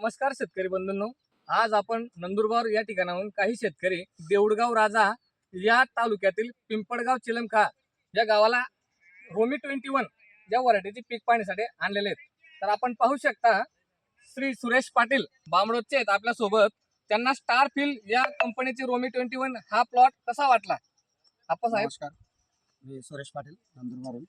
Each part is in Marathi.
नमस्कार शेतकरी बंधूंनो, आज आपण नंदुरबार या ठिकाणाहून काही शेतकरी देऊळगाव राजा या तालुक्यातील पिंपळगाव चिलमखा या गावाला रोमी 21 या व्हरायटीची पीक पाहण्यासाठी आणलेले आहेत. तर आपण पाहू शकता श्री सुरेश पाटील बामडोदचे आहेत आपल्या सोबत. त्यांना स्टार फील या कंपनीची रोमी 21 हा प्लॉट कसा वाटला आप्पा साहेब? नमस्कार, मी सुरेश पाटील नंदुरबारून.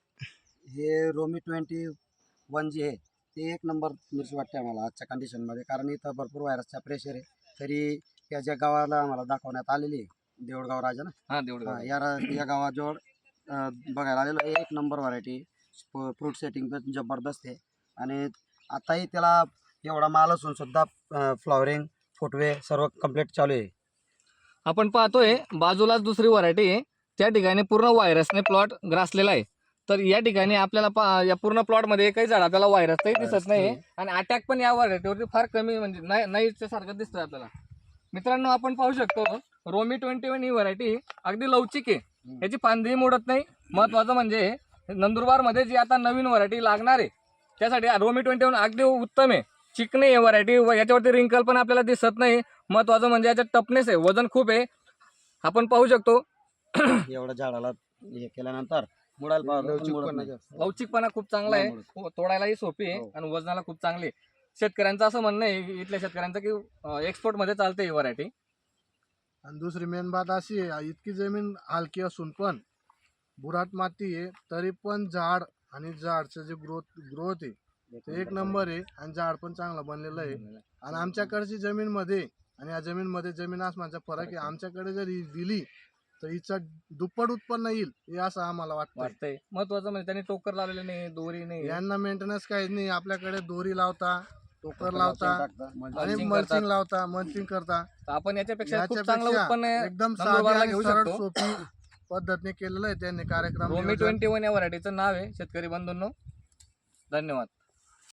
हे रोमी 21 जे आहे ते एक नंबर मिरची वाटते आम्हाला आजच्या कंडिशनमध्ये, कारण इथं भरपूर व्हायरसचा प्रेशर आहे. तरी या ज्या गावाला आम्हाला दाखवण्यात आलेली आहे देऊळगाव राजा ना, हा देऊळगाव या गावाजवळ बघायला आलेलं आहे. एक नंबर व्हरायटी, फ्रूट सेटिंग पण जबरदस्त आहे. आणि आताही त्याला एवढा माल असून सुद्धा फ्लॉवरिंग फुटवे सर्व कंप्लीट चालू आहे. आपण पाहतोय बाजूलाच दुसरी व्हरायटी आहे, त्या ठिकाणी पूर्ण व्हायरसने प्लॉट ग्रासलेला आहे. तर या ठिकाणी आपल्याला या पूर्ण प्लॉट मध्ये काही झाड आपल्याला व्हायरसही दिसत नाही आणि अटॅक पण या व्हरायटीवरती फार कमी, म्हणजे नाही सारखं दिसतंय आपल्याला. मित्रांनो, आपण पाहू शकतो रोमी 21 ही व्हरायटी अगदी लवचिक आहे, याची फांदी मोडत नाही. महत्वाचं म्हणजे नंदुरबार मध्ये जी आता नवीन व्हरायटी लागणार आहे त्यासाठी रोमी 21 अगदी उत्तम आहे. चिकणी आहे व्हरायटी, याच्यावरती रिंकल पण आपल्याला दिसत नाही. महत्वाचं म्हणजे याच्यात टफनेस आहे, वजन खूप आहे. आपण पाहू शकतो एवढ्या झाडाला हे केल्यानंतर मुळाला लवचिकपणा खूप चांगला आहे, तोडायलाही सोपी आहे आणि वजनाला खूप चांगली आहे. शेतकऱ्यांचं असं म्हणणं आहे इथल्या शेतकऱ्यांचं की एक्सपोर्ट मध्ये चालते ही व्हरायटी. आणि दुसरी मेन बात अशी आहे, इतकी जमीन हलकी असून पण बुराट माती आहे तरी पण झाड आणि झाडचं जे ग्रोथ आहे ते एक नंबर आहे आणि झाड पण चांगलं बनलेलं आहे. आणि आमच्याकडची जमीनमध्ये आणि या जमीनमध्ये जमीन आसमानचा फरक आहे. आमच्याकडे जर ही दिली तर हिचं दुप्पट उत्पन्न येईल हे असं आम्हाला वाटतंय. महत्वाचं म्हणजे त्यांनी टोकर लावलेलं नाही, दोरी नाही, यांना मेंटेनन्स काहीच नाही. आपल्याकडे दोरी लावता, टोकर लावता आणि mulching मल्चिंग लावता, मल्चिंग करता. तर आपण याच्यापेक्षा खूप चांगलं उत्पन्न एकदम नंदुरबारला साधी घेऊ आणि सरळ शकतो. सोपी पद्धतीने केलेलं आहे त्यांनी कार्यक्रम. रोमी 21 या व्हरायटीचं नाव आहे शेतकरी बंधूंनो. धन्यवाद.